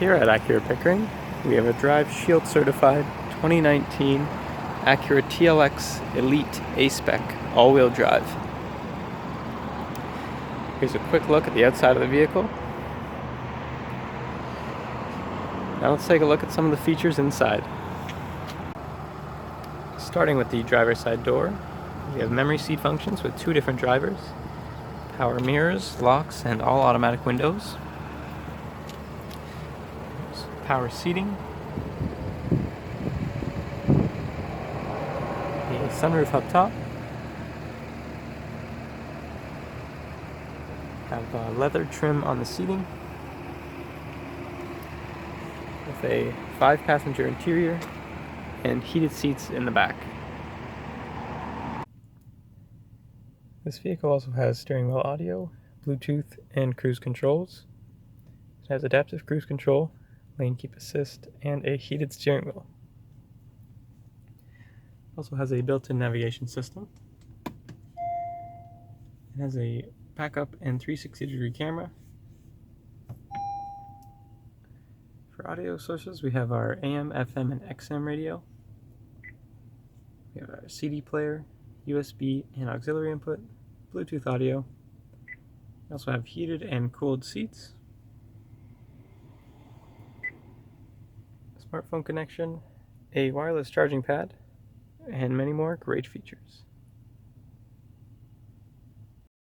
Here at Acura Pickering, we have a Drive Shield certified 2019 Acura TLX Elite A-Spec all-wheel drive. Here's a quick look at the outside of the vehicle. Now let's take a look at some of the features inside. Starting with the driver's side door, we have memory seat functions with 2 different drivers, power mirrors, locks, and all automatic windows. There's power seating, a sunroof up top, have leather trim on the seating, with a 5-passenger interior and heated seats in the back. This vehicle also has steering wheel audio, Bluetooth, and cruise controls. It has adaptive cruise control, lane keep assist, and a heated steering wheel. It also has a built-in navigation system. It has a backup and 360-degree camera. For audio sources, we have our AM, FM, and XM radio. We have our CD player, USB and auxiliary input, Bluetooth audio. We also have heated and cooled seats, smartphone connection, a wireless charging pad, and many more great features.